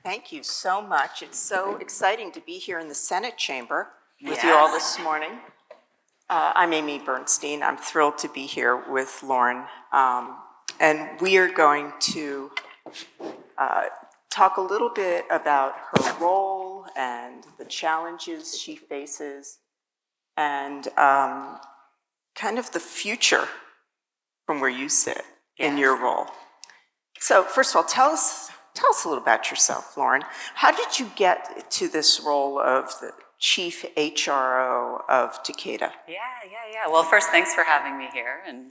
Thank you so much. It's so exciting to be here in the Senate chamber with you all this morning. I'm Amy Bernstein. I'm thrilled to be here with Lauren. And we are going to talk a little bit about her role and the challenges she faces and kind of the future from where you sit in your role. So first of all, tell us a little about yourself, Lauren. How did you get to this role of the Chief HRO of Takeda? Yeah. Well, first, thanks for having me here. And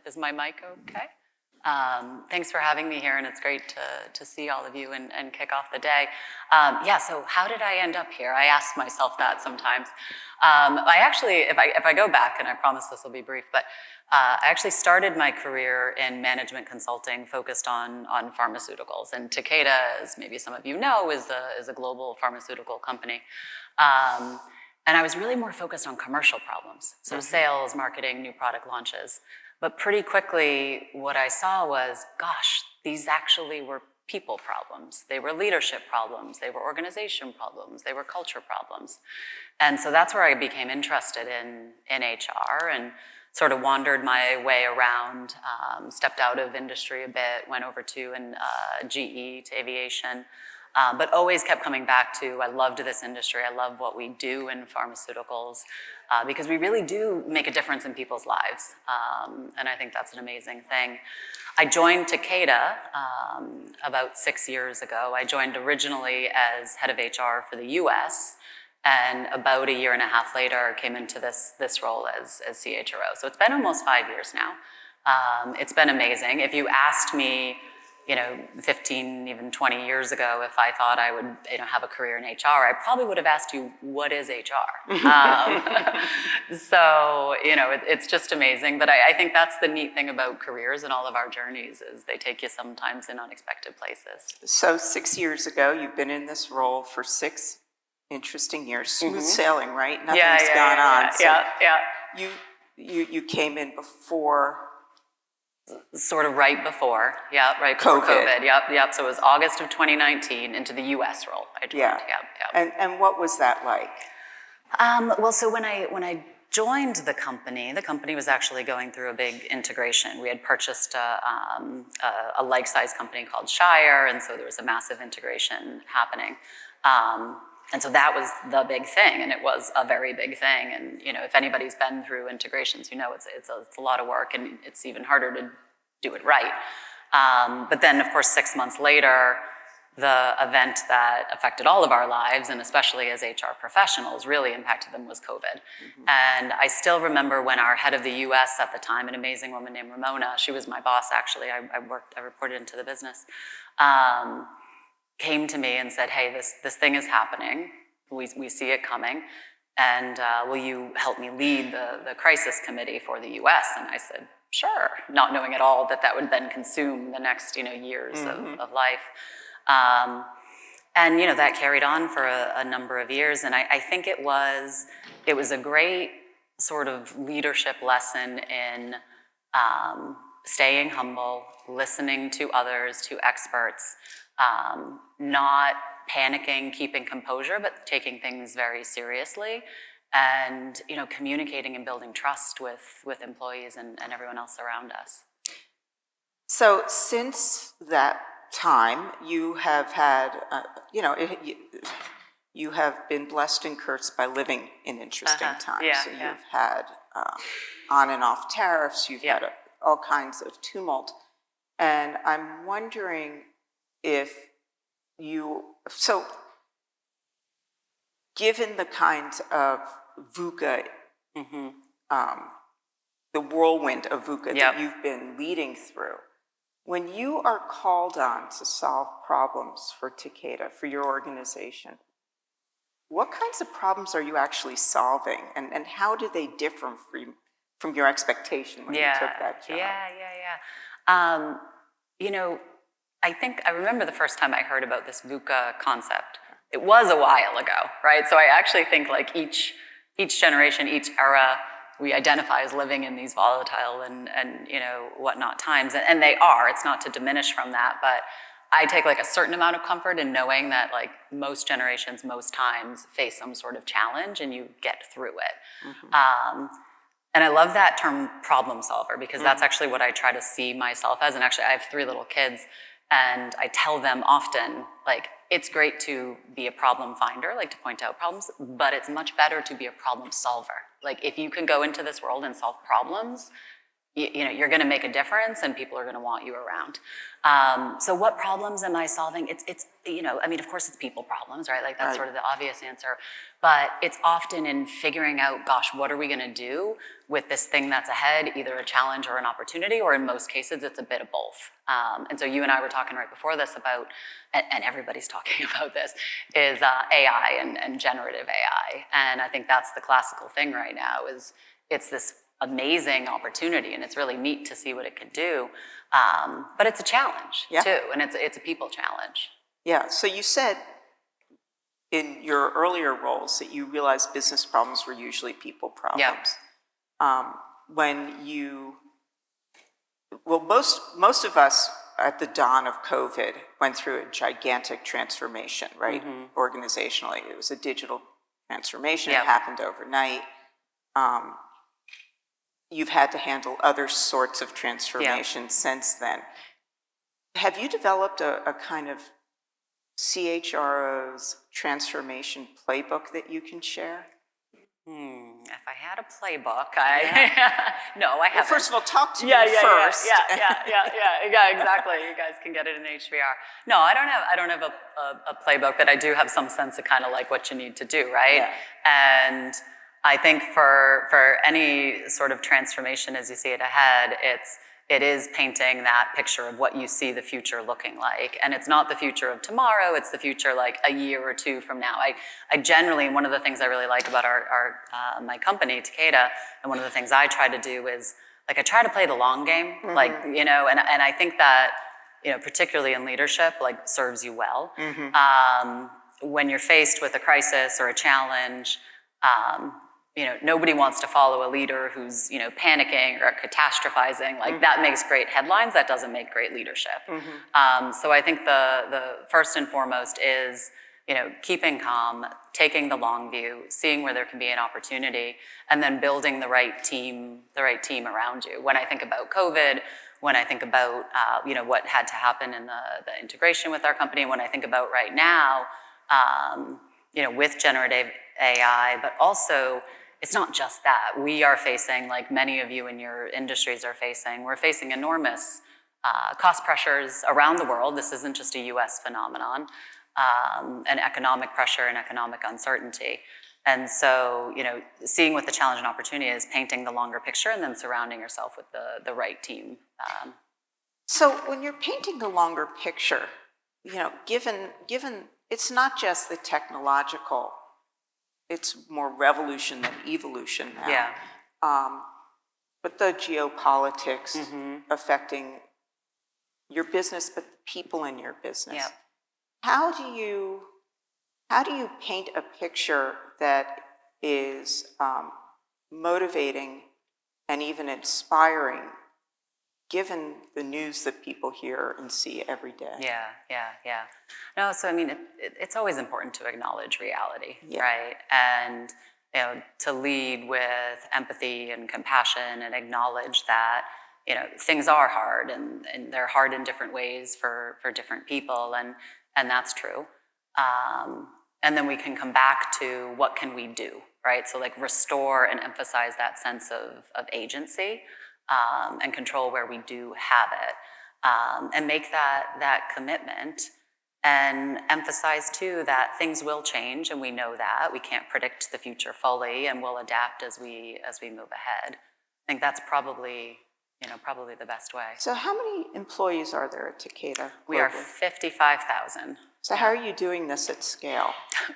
is my mic okay? Thanks for having me here, and it's great to see all of you and kick off the day. So how did I end up here? I ask myself that sometimes. I actually, if I go back, and I promise this will be brief, but I actually started my career in management consulting focused on pharmaceuticals. And Takeda, as maybe some of you know, is a global pharmaceutical company. And I was really more focused on commercial problems, so sales, marketing, new product launches. But pretty quickly, what I saw was, gosh, these actually were people problems. They were leadership problems. They were organization problems. They were culture problems. And so that's where I became interested in HR and sort of wandered my way around, stepped out of industry a bit, went over to GE, to aviation, but always kept coming back to, I loved this industry. I love what we do in pharmaceuticals because we really do make a difference in people's lives. And I think that's an amazing thing. I joined Takeda about 6 years ago. I joined originally as head of HR for the US, and about a year and a half later came into this role as CHRO. So it's been almost 5 years now. It's been amazing. If you asked me, 15, even 20 years ago, if I thought I would, have a career in HR, I probably would have asked you, what is HR? So, it's just amazing. But I think that's the neat thing about careers and all of our journeys is they take you sometimes in unexpected places. So 6 years ago, you've been in this role for 6 interesting years. Smooth sailing, right? Nothing's gone on. So you came in before... Sort of right before COVID. Yep. So it was August of 2019 into the US role I joined. Yeah. And what was that like? Well, so when I joined the company was actually going through a big integration. We had purchased a like-size company called Shire, and so there was a massive integration happening. And so that was the big thing, and it was a very big thing. And if anybody's been through integrations, it's a lot of work, and it's even harder to do it right. But then, of course, 6 months later, the event that affected all of our lives, and especially as HR professionals, really impacted them was COVID. And I still remember when our head of the US at the time, an amazing woman named Ramona, she was my boss actually, I reported into the business, came to me and said, hey, this thing is happening. We see it coming. And will you help me lead the crisis committee for the US? And I said, sure, not knowing at all that would then consume the next years of life. And that carried on for a number of years. And I think it was a great sort of leadership lesson in staying humble, listening to others, to experts, not panicking, keeping composure, but taking things very seriously, and communicating and building trust with employees and everyone else around us. So since that time, you have had, you have been blessed and cursed by living in interesting times. So you've had on and off tariffs, you've had all kinds of tumult, and I'm wondering if given the kinds of VUCA, the whirlwind of VUCA that you've been leading through, when you are called on to solve problems for Takeda, for your organization, what kinds of problems are you actually solving, and how do they differ from your expectation when you took that job? I think I remember the first time I heard about this VUCA concept. It was a while ago, right? So I actually think like each generation, each era, we identify as living in these volatile and whatnot times, and they are. It's not to diminish from that, but I take like a certain amount of comfort in knowing that like most generations, most times face some sort of challenge and you get through it. And I love that term problem solver because that's actually what I try to see myself as. And actually I have 3 little kids and I tell them often, like, it's great to be a problem finder, like to point out problems, but it's much better to be a problem solver. Like if you can go into this world and solve problems, you know, you're gonna make a difference and people are gonna want you around. So what problems am I solving? It's you know, I mean, of course it's people problems, right? Like that's sort of the obvious answer, but it's often in figuring out, gosh, what are we gonna do with this thing that's ahead, either a challenge or an opportunity, or in most cases, it's a bit of both. And so you and I were talking right before this about, and everybody's talking about this, is AI and generative AI. And I think that's the classical thing right now is it's this amazing opportunity and it's really neat to see what it can do. But it's a challenge too, and it's a people challenge. Yeah, so you said in your earlier roles that you realized business problems were usually people problems. When you, well, most of us at the dawn of COVID went through a gigantic transformation, right? Organizationally, it was a digital transformation. It happened overnight. You've had to handle other sorts of transformation since then. Have you developed a kind of CHRO's transformation playbook that you can share? If I had a playbook, no, I haven't. Well, first of all, talk to me first. Yeah, exactly. You guys can get it in HBR. No, I don't have a playbook, but I do have some sense of kind of like what you need to do, right? Yeah. And I think for any sort of transformation as you see it ahead, it is painting that picture of what you see the future looking like. And it's not the future of tomorrow, it's the future like a year or 2 from now. I generally, one of the things I really like about my company, Takeda, and one of the things I try to do is, like, I try to play the long game, like, you know, and I think that, you know, particularly in leadership, like, serves you well. When you're faced with a crisis or a challenge, you know, nobody wants to follow a leader who's, you know, panicking or catastrophizing. Like that makes great headlines. That doesn't make great leadership. So I think the first and foremost is, you know, keeping calm, taking the long view, seeing where there can be an opportunity, and then building the right team around you. When I think about COVID, when I think about, you know, what had to happen in the integration with our company, and when I think about right now, you know, with generative AI, but also it's not just that. We are facing, like many of you in your industries are facing, we're facing enormous cost pressures around the world. This isn't just a US phenomenon, and economic pressure and economic uncertainty. And so, you know, seeing what the challenge and opportunity is, painting the longer picture, and then surrounding yourself with the right team. So when you're painting the longer picture, you know, given it's not just the technological, it's more revolution than evolution now. Yeah. But the geopolitics affecting your business, but the people in your business. Yeah. How do you paint a picture that is motivating and even inspiring, given the news that people hear and see every day? Yeah. No, so I mean, it's always important to acknowledge reality, right? And, you know, to lead with empathy and compassion and acknowledge that, you know, things are hard and they're hard in different ways for different people, and that's true. And then we can come back to what can we do, right? So like restore and emphasize that sense of agency and control where we do have it, and make that commitment, and emphasize too that things will change, and we know that we can't predict the future fully, and we'll adapt as we move ahead. I think that's probably, you know, probably the best way. So how many employees are there at Takeda? We are 55,000. So how are you doing this at scale?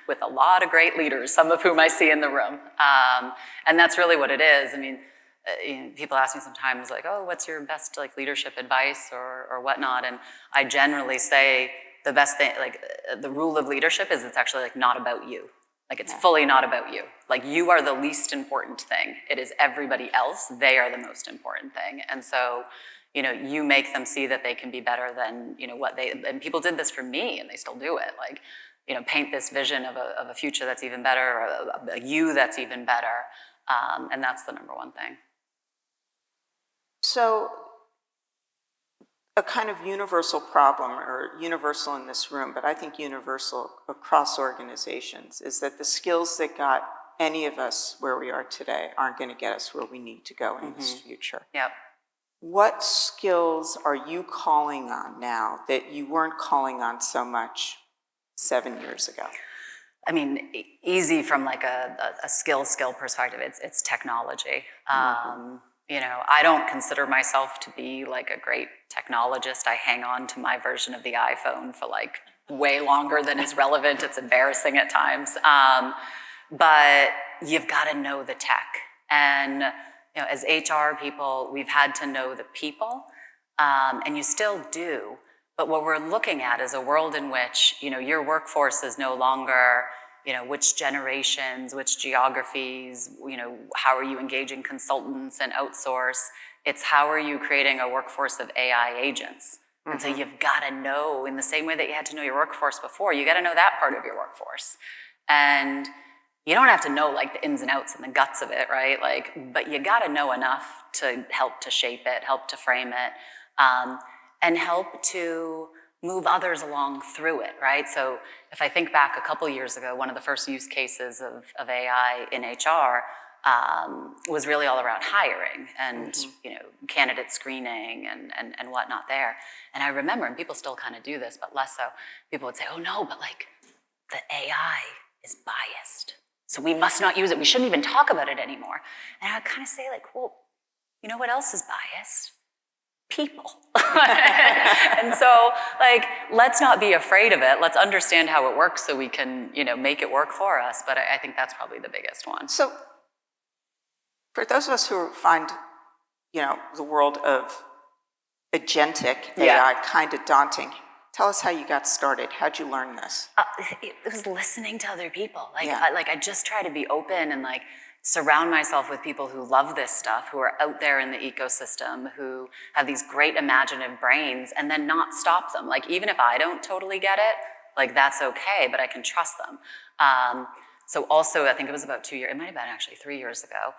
With a lot of great leaders, some of whom I see in the room. And that's really what it is. I mean, you know, people ask me sometimes like, oh, what's your best like leadership advice or whatnot? And I generally say the best thing, like the rule of leadership is it's actually like not about you. Like it's fully not about you. Like you are the least important thing. It is everybody else. They are the most important thing. And so, you make them see that they can be better than, and people did this for me and they still do it. Like, paint this vision of a future that's even better, or a you that's even better. And that's the number one thing. So a kind of universal problem, or universal in this room, but I think universal across organizations, is that the skills that got any of us where we are today aren't going to get us where we need to go in this future. Yep. What skills are you calling on now that you weren't calling on so much 7 years ago? I mean, easy from like a skill perspective, it's technology. I don't consider myself to be like a great technologist. I hang on to my version of the iPhone for like way longer than is relevant. It's embarrassing at times. But you've got to know the tech. And as HR people, we've had to know the people, and you still do. But what we're looking at is a world in which, your workforce is no longer, which generations, which geographies, how are you engaging consultants and outsource? It's how are you creating a workforce of AI agents? And so you've got to know, in the same way that you had to know your workforce before, you got to know that part of your workforce. And you don't have to know like the ins and outs and the guts of it, right? But you got to know enough to help to shape it, help to frame it, and help to move others along through it, right? So if I think back a couple years ago, one of the first use cases of AI in HR was really all around hiring and candidate screening and whatnot there. And I remember, and people still kind of do this, but less so, people would say, oh no, but like the AI is biased, so we must not use it. We shouldn't even talk about it anymore. And I would kind of say like, well, you know what else is biased? People. And so like, let's not be afraid of it. Let's understand how it works so we can, make it work for us. But I think that's probably the biggest one. So for those of us who find, the world of agentic AI kind of daunting, tell us how you got started. How'd you learn this? It was listening to other people. I just try to be open and like surround myself with people who love this stuff, who are out there in the ecosystem, who have these great imaginative brains, and then not stop them. Like, even if I don't totally get it, like that's okay, but I can trust them. So also, I think it was about 2 years, it might have been actually 3 years ago,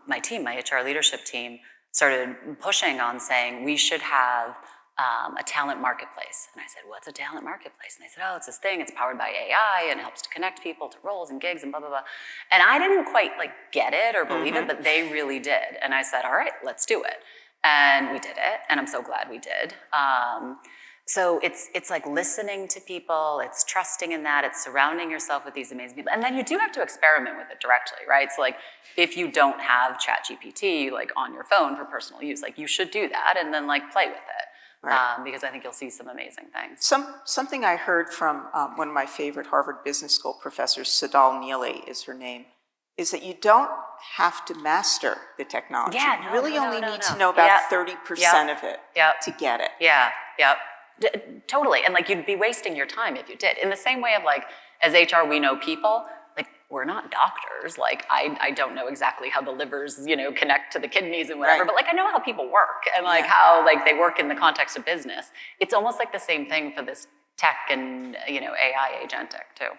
my team, my HR leadership team, started pushing on saying we should have a talent marketplace. And I said, what's a talent marketplace? And they said, oh, it's this thing, it's powered by AI and helps to connect people to roles and gigs and blah, blah, blah. And I didn't quite like get it or believe it, but they really did. And I said, all right, let's do it. And we did it, and I'm so glad we did. So it's like listening to people, it's trusting in that, it's surrounding yourself with these amazing people. And then you do have to experiment with it directly, right? So like, if you don't have ChatGPT like on your phone for personal use, like you should do that and then like play with it. Right. Because I think you'll see some amazing things. Something I heard from one of my favorite Harvard Business School professors, Sadal Neely is her name, is that you don't have to master the technology. Yeah, you really only need to know about 30% of it to get it. Yeah, totally. And like, you'd be wasting your time if you did. In the same way of like, as HR, we know people. We're not doctors. Like, I don't know exactly how the livers, connect to the kidneys and whatever, but like, I know how people work and like how like they work in the context of business. It's almost like the same thing for this tech and, AI agentic too.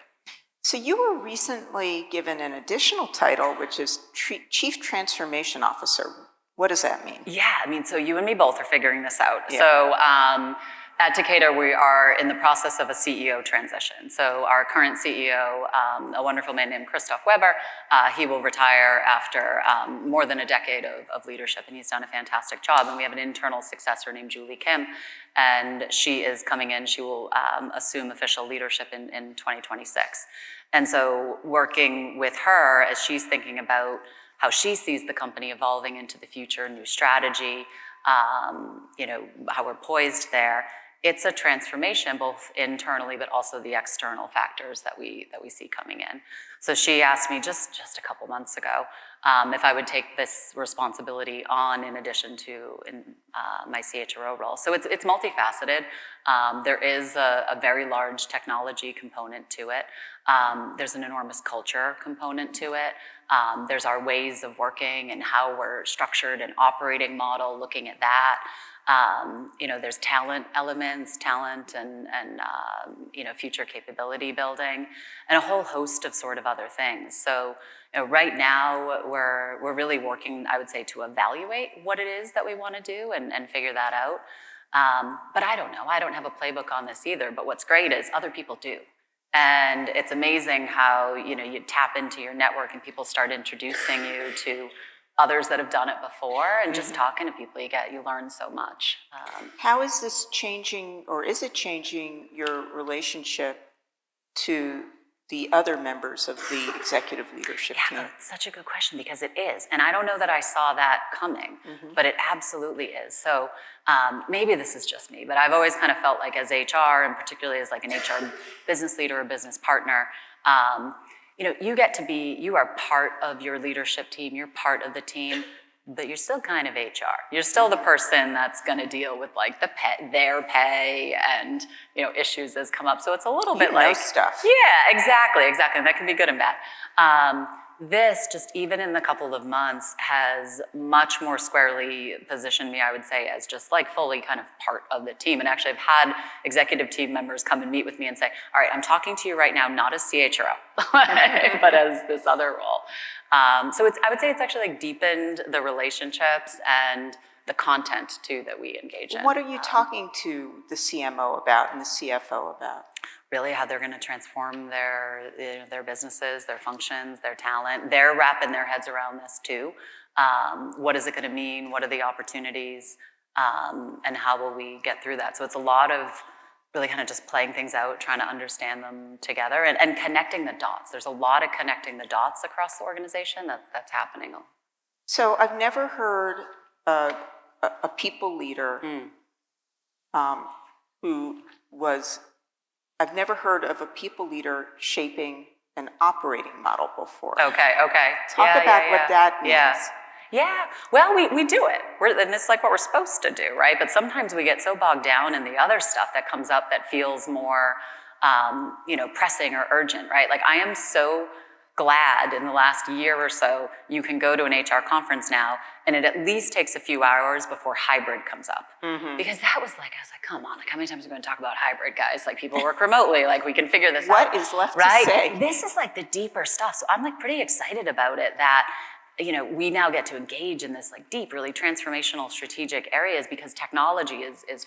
So you were recently given an additional title, which is Chief Transformation Officer. What does that mean? Yeah, I mean, so you and me both are figuring this out. Yeah. So, at Takeda, we are in the process of a CEO transition. So our current CEO, a wonderful man named Christoph Weber, he will retire after more than a decade of leadership, and he's done a fantastic job. And we have an internal successor named Julie Kim, and she is coming in. She will assume official leadership in 2026. And so working with her as she's thinking about how she sees the company evolving into the future, new strategy, how we're poised there. It's a transformation, both internally, but also the external factors that we see coming in. So she asked me just a couple months ago, if I would take this responsibility on in addition to my CHRO role. So it's multifaceted. There is a very large technology component to it. There's an enormous culture component to it. There's our ways of working and how we're structured and operating model, looking at that. There's talent elements, and future capability building, and a whole host of sort of other things. So right now we're really working, I would say, to evaluate what it is that we want to do and figure that out. But I don't know. I don't have a playbook on this either. But what's great is other people do. And it's amazing how, you tap into your network and people start introducing you to others that have done it before, and just talking to people, you learn so much. How is this changing, or is it changing your relationship to the other members of the executive leadership team? That's such a good question, because it is. And I don't know that I saw that coming, but it absolutely is. So maybe this is just me, but I've always kind of felt like as HR, and particularly as like an HR business leader or business partner, you are part of your leadership team, you're part of the team, but you're still kind of HR. You're still the person that's going to deal with like their pay and, issues as come up. So it's a little bit like stuff. Yeah, exactly. And that can be good and bad. This, just even in the couple of months, has much more squarely positioned me, I would say, as just like fully kind of part of the team. And actually, I've had executive team members come and meet with me and say, all right, I'm talking to you right now, not as CHRO, but as this other role. So I would say it's actually like deepened the relationships and the content too that we engage in. What are you talking to the CMO about and the CFO about? Really how they're going to transform their businesses, their functions, their talent. They're wrapping their heads around this too. What is it going to mean? What are the opportunities? And how will we get through that? So it's a lot of really kind of just playing things out, trying to understand them together, and connecting the dots. There's a lot of connecting the dots across the organization that's happening. So I've never heard a people leader I've never heard of a people leader shaping an operating model before. Okay. Talk about what that means. Yeah, well, we do it. And it's like what we're supposed to do, right? But sometimes we get so bogged down in the other stuff that comes up that feels more, pressing or urgent, right? Like I am so glad in the last year or so, you can go to an HR conference now, and it at least takes a few hours before hybrid comes up. Because I was like, come on, like how many times are we going to talk about hybrid, guys? Like people work remotely, like we can figure this out. What is left to say? This is like the deeper stuff. So I'm like pretty excited about it that, we now get to engage in this like deep, really transformational strategic areas, because technology is